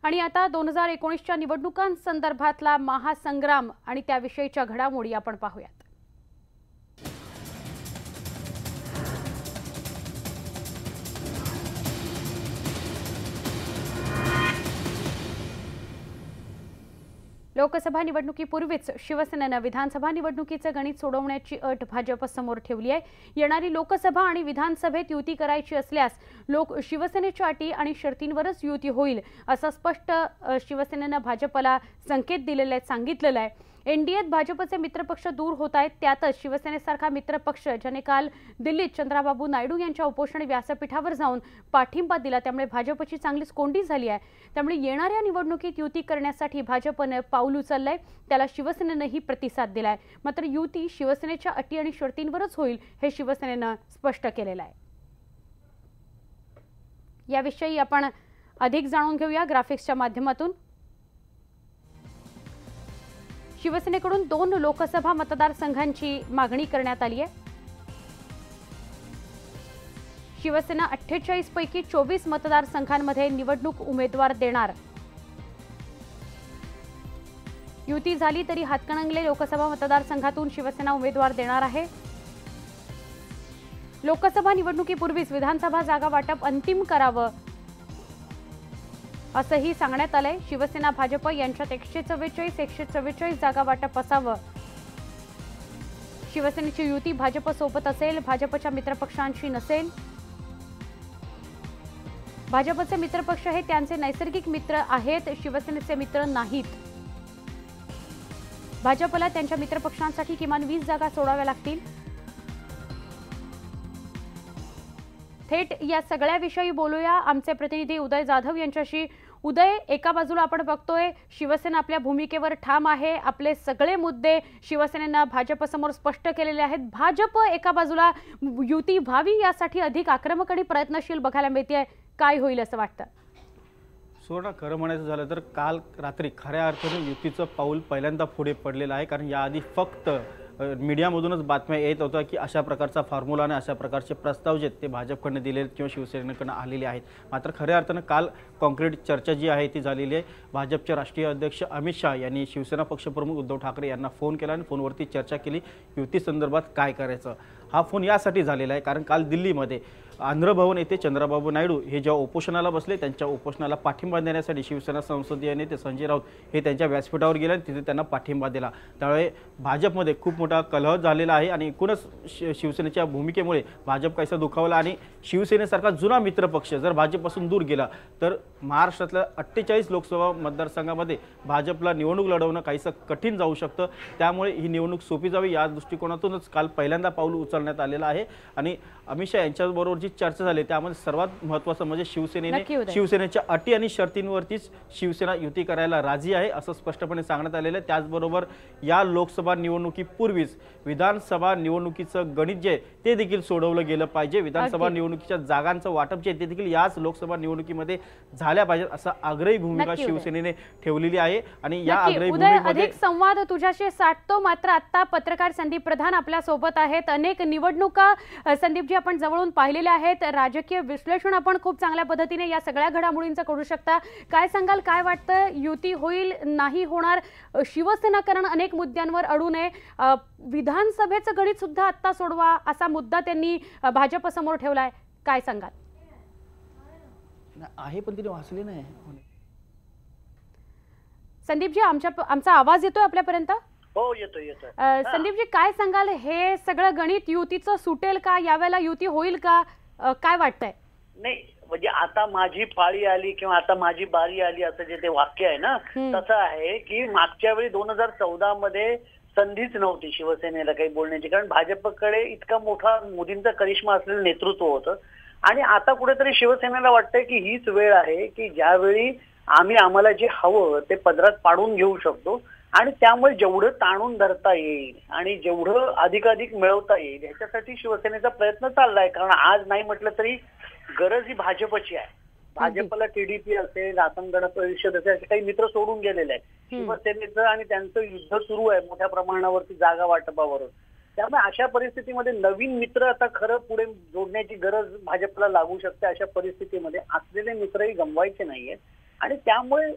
आणि आता 2019च्या निवडणुकांसंदर्भातला महासंग्राम आणि त्याविषयीच्या घडामोडी आपण पाहूयात। लोकसभा निवडणुकीपूर्वीच शिवसेनेने विधानसभा निवडणुकीचे गणित सोडवण्याची अट भाजप समोर ठेवली आहे। येणारी लोकसभा आणि विधानसभेत युती करायची असल्यास शिवसेनेच्या अटी आणि शर्तींवरच युती होईल असं स्पष्ट शिवसेनेने भाजपला संकेत दिलेले सांगितलेलं आहे। एनडीएत भाजपचे मित्रपक्ष दूर होत आहेत, त्यातच शिवसेनेसारखा मित्रपक्ष ज्याने काल दिल्लीत चंद्राबाबू नायडू यांच्या उपोषण व्यासपीठावर जाऊन पाठिंबा दिला, त्यामुळे भाजपची चांगलीच कोंडी झाली आहे। त्यामुळे येणाऱ्या निवडणुकीत युती करण्यासाठी भाजपने पाऊल उचललंय, त्याला शिवसेनेनेही प्रतिसाद दिलाय। मात्र युती शिवसेनेच्या अटी आणि शर्तींवरच होईल हे शिवसेनेने स्पष्ट केलेलं आहे। याविषयी आपण अधिक जाणून घेऊया ग्राफिक्सच्या माध्यमातून। शिवसेनेकडून 2 लोकसभा मतदारसंघांची मागणी करण्यात आली आहे। शिवसेना 48 पैकी 24 मतदारसंघांमध्ये निवडणूक उमेदवार देणार। युती झाली तरी हातकणंगले लोकसभा मतदारसंघातून शिवसेना उमेदवार देणार आहे। लोकसभा निवडणुकीपूर्वीच विधानसभा जागा वाटप अंतिम करावं असंही सांगण्यात आलंय। शिवसेना भाजप यांच्यात 144 जागा वाटप असावं। शिवसेनेची युती भाजप सोबत असेल, भाजपच्या मित्रपक्षांशी नसेल। भाजपचे मित्रपक्ष हे त्यांचे नैसर्गिक मित्र आहेत, शिवसेनेचे मित्र नाहीत। भाजपला त्यांच्या मित्रपक्षांसाठी किमान 20 जागा सोडाव्या लागतील। थेट या सगळ्याविषयी बोलूया आमचे प्रतिनिधी उदय जाधव यांच्याशी। उदय, एका बाजूला आपण बघतोय शिवसेना आपल्या भूमिकेवर ठाम आहे, आपले सगळे मुद्दे शिवसेनेने भाजपसमोर स्पष्ट केलेले आहेत। भाजप एका बाजूला युती व्हावी यासाठी अधिक आक्रमक आणि प्रयत्नशील बघायला मिळते, काय होईल असं वाटतं? सुवर्ण, खरं म्हणायचं झालं तर काल रात्री खऱ्या अर्थाने युतीचं पाऊल पहिल्यांदा पुढे पडलेलं आहे, कारण याआधी फक्त मीडियामधूनच बातम्या येत होत्या की अशा प्रकारचा फॉर्म्युला आणि अशा प्रकारचे प्रस्ताव जे ते भाजपकडनं दिले किंवा शिवसेनेकडनं आलेले आहेत। मात्र खऱ्या अर्थानं काल कॉन्क्रीट चर्चा जी आहे ती झालेली आहे। भाजपचे राष्ट्रीय अध्यक्ष अमित शाह यांनी शिवसेना पक्षप्रमुख उद्धव ठाकरे यांना फोन केला आणि फोनवरती चर्चा केली युती संदर्भात काय करायचं। हा फोन यासाठी झालेला आहे कारण काल दिल्लीमध्ये आंध्र भवन येथे चंद्राबाबू नायडू हे जेव्हा उपोषणाला बसले, त्यांच्या उपोषणाला पाठिंबा देण्यासाठी शिवसेना संसदीय नेते संजय राऊत हे त्यांच्या व्यासपीठावर गेले आणि तिथे त्यांना पाठिंबा दिला। त्यामुळे भाजपमध्ये खूप मोठा कलह झालेला आहे आणि एकूणच शिवसेनेच्या भूमिकेमुळे भाजप काहीसा दुखावला आणि शिवसेनेसारखा जुना मित्रपक्ष जर भाजपपासून दूर गेला तर महाराष्ट्रातल्या 48 लोकसभा मतदारसंघामध्ये भाजपला निवडणूक लढवणं काहीसं कठीण जाऊ शकतं। त्यामुळे ही निवडणूक सोपी जावी या दृष्टिकोनातूनच काल पहिल्यांदा पाऊल उचलण्यात आलेलं आहे। आणि अमित शाह यांच्याबरोबर जी चर्चा झाली त्यामध्ये सर्वात महत्त्वाचं म्हणजे शिवसेनेच्या अटी आणि शर्तींवरतीच शिवसेना युती करायला राजी आहे असं स्पष्टपणे सांगण्यात आलेलं आहे। त्याचबरोबर या लोकसभा निवडणुकीपूर्वीच विधानसभा निवडणुकीचं गणित जे ते देखील सोडवलं गेलं पाहिजे। विधानसभा निवडणुकीच्या जागांचं वाटप जे ते देखील याच लोकसभा निवडणुकीमध्ये झाल्या पाहिजे असा आग्रही भूमिका शिवसेनेने ठेवलेली आहे। आणि या आग्रही भूमिकेमध्ये अधिक संवाद तुझ्याशी साधतो। मात्र आता पत्रकार संदीप प्रधान आपल्या सोबत आहेत। अनेक निवडणुका संदीपजी आपण जवळून पाहिलेल्या आहेत, राजकीय विश्लेषण आपण खूप चांगल्या पद्धतीने या सगळ्या घडामोडींचं करू शकता। काय सांगाल, काय वाटतं, युती होईल नाही होणार? शिवसेना कारण अनेक मुद्द्यांवर अडून आहे, विधानसभेचं गणित सुद्धा आता सोडवा असा मुद्दा त्यांनी भाजप समोर ठेवलाय, काय सांगाल? आहे पण तिने वाचले नाही। संदीपजी आमचा आवाज येतोय आपल्यापर्यंत? हो, येतोय। संदीपजी काय सांगाल, हे सगळं गणित युतीचं सुटेल का? यावेळेला युती होईल का? काय वाटतंय? नाही म्हणजे आता माझी पाळी आली किंवा आता माझी बारी आली असं जे ते वाक्य आहे ना, तसं आहे की मागच्या वेळी 2014 मध्ये संधीच नव्हती शिवसेनेला काही बोलण्याची, कारण भाजपकडे इतका मोठा मोदींचा करिश्मा असलेलं नेतृत्व होतं। आणि आता कुठेतरी शिवसेनेला वाटतंय की हीच वेळ आहे की ज्यावेळी आम्हाला जे हवं ते पदरात पाडून घेऊ शकतो आणि त्यामुळे जेवढं ताणून धरता येईल आणि जेवढं अधिकाधिक मिळवता येईल ह्याच्यासाठी शिवसेनेचा प्रयत्न चाललाय। कारण आज नाही म्हटलं तरी गरज ही भाजपची आहे। भाजपला टीडीपी असेल, आसाम गण परिषद असेल असे काही मित्र सोडून गेलेले आहेत। शिवसेनेचं आणि त्यांचं युद्ध सुरू आहे मोठ्या प्रमाणावरती जागा वाटपावरून। त्यामुळे अशा परिस्थितीमध्ये नवीन मित्र आता खरं पुढे जोडण्याची गरज भाजपला लागू शकते। अशा परिस्थितीमध्ये असलेले मित्रही गमवायचे नाहीयेत। आणि त्यामुळे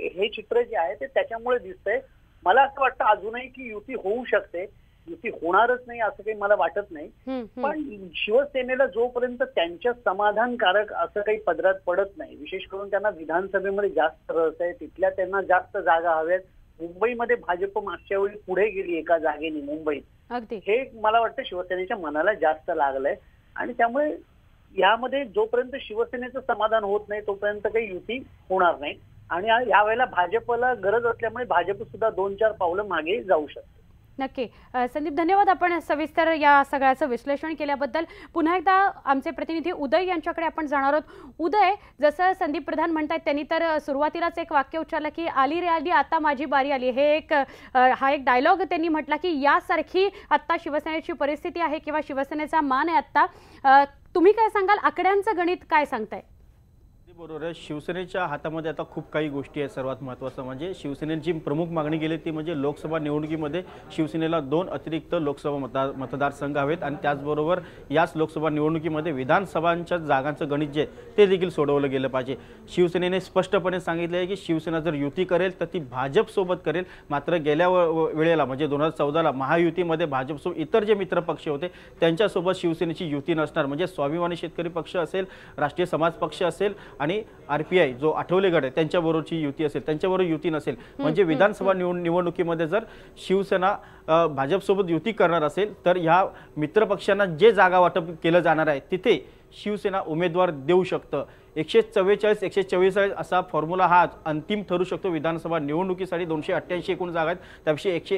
हे चित्र जे आहे ते त्याच्यामुळे दिसतंय. मला असं वाटतं अजूनही की युती होऊ शकते, युती होणारच नाही असं काही मला वाटत नाही. पण शिवसेनेला जोपर्यंत त्यांच्या समाधानकारक असं काही पदरात पडत नाही, विशेष करून त्यांना विधानसभेमध्ये जास्त रस आहे, तिथल्या त्यांना जास्त जागा हव्यात. मुंबईमध्ये भाजप मागच्या वेळी पुढे गेली एका जागेने मुंबईत, हे मला वाटतं शिवसेनेच्या मनाला जास्त लागलंय. आणि त्यामुळे यामध्ये जोपर्यंत शिवसेनेचं समाधान होत नाही तोपर्यंत काही युती होणार नाही. आणि यावेळेला भाजपला गरज असल्यामुळे भाजप सुद्धा 2-4 पावलं मागे जाऊ शकते. नक्की. संदीप, धन्यवाद आपण सविस्तर या सगळ्याचं विश्लेषण केल्याबद्दल. पुन्हा एकदा आमचे प्रतिनिधी उदय यांच्याकडे आपण जाणार आहोत. उदय, जसं संदीप प्रधान म्हणतात त्यांनी तर सुरुवातीलाच एक वाक्य उच्चारलं की आली रे आली आता माझी बारी आली. हा एक डायलॉग त्यांनी म्हटला की यासारखी आत्ता शिवसेनेची परिस्थिती आहे किंवा शिवसेनेचा मान आहे आत्ता. तुम्ही काय सांगाल, आकड्यांचं गणित काय सांगताय? बरोबर आहे. शिवसेनेच्या हातामध्ये आता खूप काही गोष्टी आहेत. सर्वात महत्त्वाचं म्हणजे शिवसेनेची प्रमुख मागणी केली ती म्हणजे लोकसभा निवडणुकीमध्ये शिवसेनेला 2 अतिरिक्त लोकसभा मतदारसंघ हवेत आणि त्याचबरोबर याच लोकसभा निवडणुकीमध्ये विधानसभांच्या जागांचं गणित जे ते देखील सोडवलं गेलं पाहिजे. शिवसेनेने स्पष्टपणे सांगितले आहे की शिवसेना जर युती करेल तर ती भाजपसोबत करेल. मात्र गेल्या वेळेला म्हणजे 2014ला महायुतीमध्ये भाजपसोबत इतर जे मित्र पक्ष होते त्यांच्यासोबत शिवसेनेची युती नसणार. म्हणजे स्वाभिमानी शेतकरी पक्ष असेल, राष्ट्रीय समाज पक्ष असेल आणि RPI जो आठवले गट आहे त्यांच्याबरोबरची युती असेल, त्यांच्याबरोबर युती नसेल. म्हणजे विधानसभा निवडणुकीमध्ये जर शिवसेना भाजपसोबत युती करणार असेल तर ह्या मित्रपक्षांना जे जागा वाटप केलं जाणार आहे तिथे शिवसेना उमेदवार देऊ शकतं. 144-144 असा फॉर्म्युला हा अंतिम ठरू शकतो विधानसभा निवडणुकीसाठी. 288 एकूण जागा आहेत, त्यापेक्षा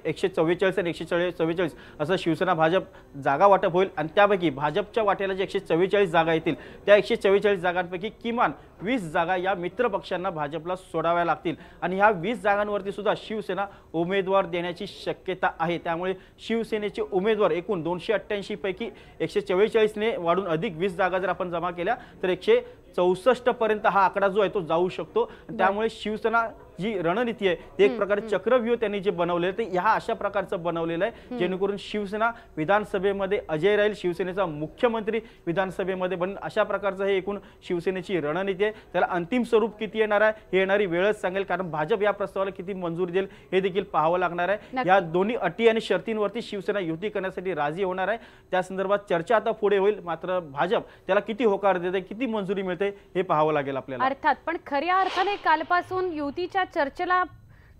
144 आणि 144 असं शिवसेना भाजप जागा वाटप होईल. आणि त्यापैकी भाजपच्या वाट्याला जे 144 जागा येतील त्या 144 जागांपैकी किमान 20 जागा या मित्र पक्षांना भाजपला सोडाव्या लागतील. आणि ह्या 20 जागांवरती सुद्धा शिवसेना उमेदवार देण्याची शक्यता आहे. त्यामुळे शिवसेनेचे उमेदवार एकूण 288 पैकी 144ने वाढून अधिक 20 जागा जर आपण जमा केल्या तर 164 पर्यंत हा आकडा जो आहे तो जाऊ शकतो. त्यामुळे शिवसेना जी रणनीती आहे ते एक प्रकारे चक्रव्यूह त्यांनी जे बनवलेलं ते ह्या अशा प्रकारचं बनवलेलं आहे जेणेकरून शिवसेना विधानसभेमध्ये अजय राहील, शिवसेनेचा मुख्यमंत्री विधानसभेमध्ये बनेल. अशा प्रकारचं हे एकूण शिवसेनेची रणनीती आहे. त्याला अंतिम स्वरूप किती येणार आहे हे येणारी वेळच सांगेल, कारण भाजप या प्रस्तावाला किती मंजुरी देईल हे देखील पाहावं लागणार आहे. या दोन्ही अटी आणि शर्तींवरती शिवसेना युती करण्यासाठी राजी होणार आहे. त्या संदर्भात चर्चा आता पुढे होईल. मात्र भाजप त्याला किती होकार देते, किती मंजुरी मिळते हे पाहावं लागेल आपल्याला. अर्थात, पण खऱ्या अर्थाने कालपासून युतीच्या चर्चेला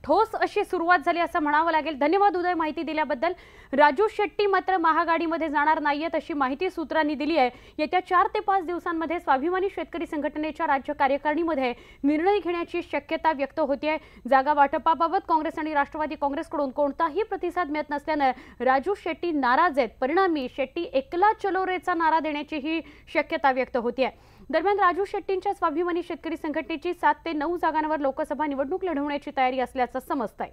ठोस अशी सुरुवात झाली असं म्हणावं लागेल. धन्यवाद उदय माहिती दिल्याबद्दल. राजू शेट्टी मात्र महागाडीमध्ये जाणार नाहीयेत अशी माहिती सूत्रांनी दिली आहे. येत्या 4 ते 5 दिवसांमध्ये स्वाभिमानी शेतकरी संघटनेच्या राज्य कार्यकारिणीमध्ये निर्णय घेण्याची शक्यता व्यक्त होते. जागा वाटपाबाबत काँग्रेस आणि राष्ट्रवादी काँग्रेसकडून कोणताही प्रतिसाद मिळत नसल्यानं राजू शेट्टी नाराज आहेत. परिणामी शेट्टी एकला चलो रेचा नारा देण्याची ही शक्यता व्यक्त होते. दरम्यान राजू शेट्टींच्या स्वाभिमानी शेतकरी संघटनेची 7 ते 9 जागांवर लोकसभा निवडणूक लढवण्याची तयारी असल्याचं समजतंय.